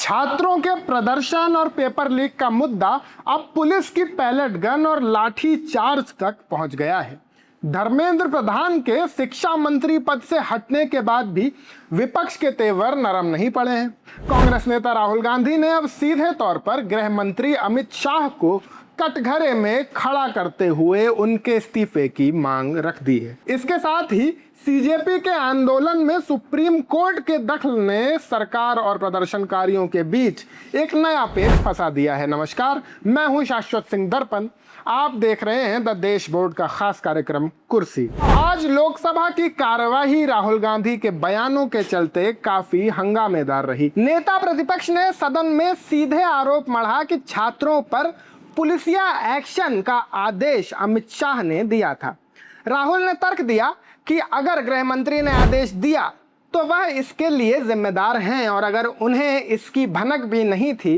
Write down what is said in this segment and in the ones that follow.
छात्रों के प्रदर्शन और पेपर लीक का मुद्दा अब पुलिस की पैलेट गन और लाठी चार्ज तक पहुंच गया है। धर्मेंद्र प्रधान के शिक्षा मंत्री पद से हटने के बाद भी विपक्ष के तेवर नरम नहीं पड़े हैं। कांग्रेस नेता राहुल गांधी ने अब सीधे तौर पर गृह मंत्री अमित शाह को कटघरे में खड़ा करते हुए उनके इस्तीफे की मांग रख दी है। इसके साथ ही सीजेपी के आंदोलन में सुप्रीम कोर्ट के दखल ने सरकार और प्रदर्शनकारियों के बीच एक नया पेच फंसा दिया है। नमस्कार, मैं हूं शाश्वत सिंह दर्पण। आप देख रहे हैं द देश बोर्ड का खास कार्यक्रम कुर्सी। आज लोकसभा की कार्यवाही राहुल गांधी के बयानों के चलते काफी हंगामेदार रही। नेता प्रतिपक्ष ने सदन में सीधे आरोप मढ़ा कि छात्रों पर पुलिसिया एक्शन का आदेश अमित शाह ने दिया था। राहुल ने तर्क दिया कि अगर गृह मंत्री ने आदेश दिया तो वह इसके लिए जिम्मेदार हैं और अगर उन्हें इसकी भनक भी नहीं थी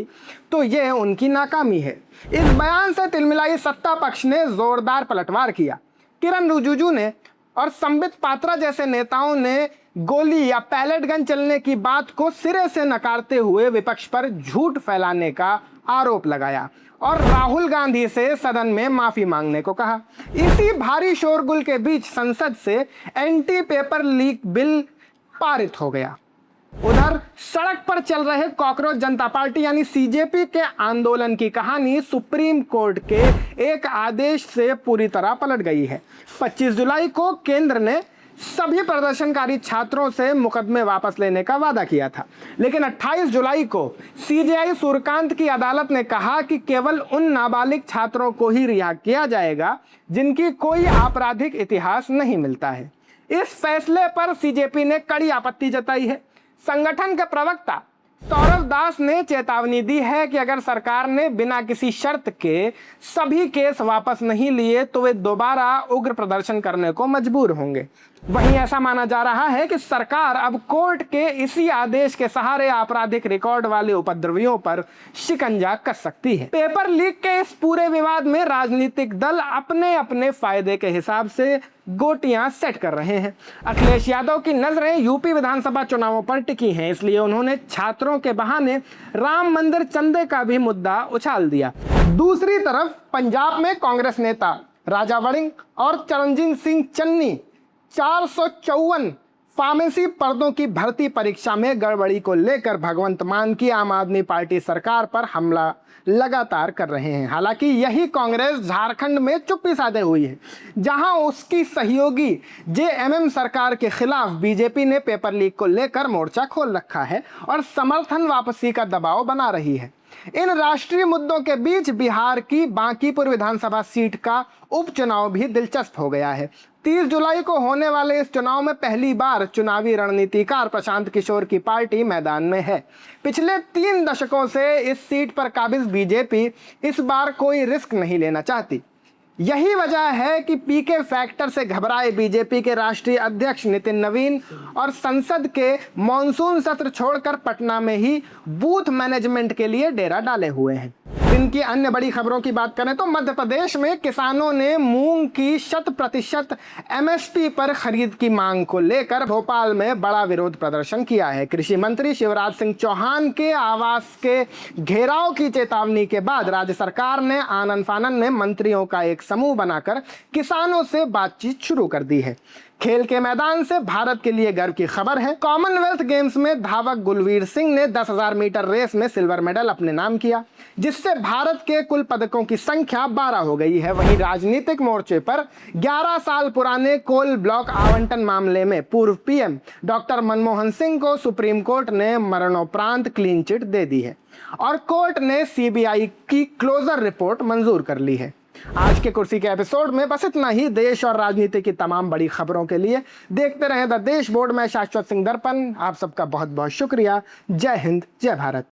तो यह उनकी नाकामी है। इस बयान से तिलमिलाई सत्ता पक्ष ने जोरदार पलटवार किया। किरण रिजिजू ने और संबित पात्रा जैसे नेताओं ने गोली या पैलेट गन चलने की बात को सिरे से नकारते हुए विपक्ष पर झूठ फैलाने का आरोप लगाया और राहुल गांधी से सदन में माफी मांगने को कहा। इसी भारी शोरगुल के बीच संसद से एंटी पेपर लीक बिल पारित हो गया। उधर सड़क पर चल रहे कॉकरोच जनता पार्टी यानी सीजेपी के आंदोलन की कहानी सुप्रीम कोर्ट के एक आदेश से पूरी तरह पलट गई है। 25 जुलाई को केंद्र ने सभी प्रदर्शनकारी छात्रों से मुकदमे वापस लेने का वादा किया था, लेकिन 28 जुलाई को सीजेआई सूर्यकांत की अदालत ने कहा कि केवल उन नाबालिग छात्रों को ही रिहा किया जाएगा जिनकी कोई आपराधिक इतिहास नहीं मिलता है। इस फैसले पर सीजेपी ने कड़ी आपत्ति जताई है। संगठन के प्रवक्ता सौरभ दास ने चेतावनी दी है कि अगर सरकार ने बिना किसी शर्त के सभी केस वापस नहीं लिए तो वे दोबारा उग्र प्रदर्शन करने को मजबूर होंगे। वहीं ऐसा माना जा रहा है कि सरकार अब कोर्ट के इसी आदेश के सहारे आपराधिक रिकॉर्ड वाले उपद्रवियों पर शिकंजा कस सकती है। पेपर लीक के इस पूरे विवाद में राजनीतिक दल अपने अपने फायदे के हिसाब से गोटियां सेट कर रहे हैं। अखिलेश यादव की नजरें यूपी विधानसभा चुनावों पर टिकी हैं, इसलिए उन्होंने छात्रों के बहाने राम मंदिर चंदे का भी मुद्दा उछाल दिया। दूसरी तरफ पंजाब में कांग्रेस नेता राजा वड़िंग और चरणजीत सिंह चन्नी 454 फार्मेसी पदों की भर्ती परीक्षा में गड़बड़ी को लेकर भगवंत मान की आम आदमी पार्टी सरकार पर हमला लगातार कर रहे हैं। हालांकि यही कांग्रेस झारखंड में चुप्पी साधे हुई है, जहां उसकी सहयोगी जेएमएम सरकार के खिलाफ बीजेपी ने पेपर लीक को लेकर मोर्चा खोल रखा है और समर्थन वापसी का दबाव बना रही है। इन राष्ट्रीय मुद्दों के बीच बिहार की बांकीपुर विधानसभा सीट का उपचुनाव भी दिलचस्प हो गया है। 30 जुलाई को होने वाले इस चुनाव में पहली बार चुनावी रणनीतिकार प्रशांत किशोर की पार्टी मैदान में है। पिछले 3 दशकों से इस सीट पर काबिज बीजेपी इस बार कोई रिस्क नहीं लेना चाहती। यही वजह है कि पीके फैक्टर से घबराए बीजेपी के राष्ट्रीय अध्यक्ष नितिन नवीन और संसद के मॉनसून सत्र छोड़कर पटना में ही बूथ मैनेजमेंट के लिए डेरा डाले हुए हैं। दिन की अन्य बड़ी खबरों की बात करें तो मध्य प्रदेश में किसानों ने मूंग की 100% एमएसपी पर खरीद की मांग को लेकर भोपाल में बड़ा विरोध प्रदर्शन किया है। कृषि मंत्री शिवराज सिंह चौहान के आवास के घेराव की चेतावनी के बाद राज्य सरकार ने आनन फानन में मंत्रियों का एक समूह बनाकर किसानों से बातचीत शुरू कर दी है। खेल के मैदान से भारत के लिए गर्व की खबर है। कॉमनवेल्थ गेम्स में धावक गुलवीर सिंह ने 10,000 मीटर रेस में सिल्वर मेडल अपने नाम किया, जिससे भारत के कुल पदकों की संख्या 12 हो गई है। वहीं राजनीतिक मोर्चे पर 11 साल पुराने कोल ब्लॉक आवंटन मामले में पूर्व पीएम डॉक्टर मनमोहन सिंह को सुप्रीम कोर्ट ने मरणोपरांत क्लीन चिट दे दी है और कोर्ट ने सीबीआई की क्लोजर रिपोर्ट मंजूर कर ली है। आज के कुर्सी के एपिसोड में बस इतना ही। देश और राजनीति की तमाम बड़ी खबरों के लिए देखते रहें द देश बोर्ड में शाश्वत सिंह दर्पण। आप सबका बहुत बहुत शुक्रिया। जय हिंद, जय भारत।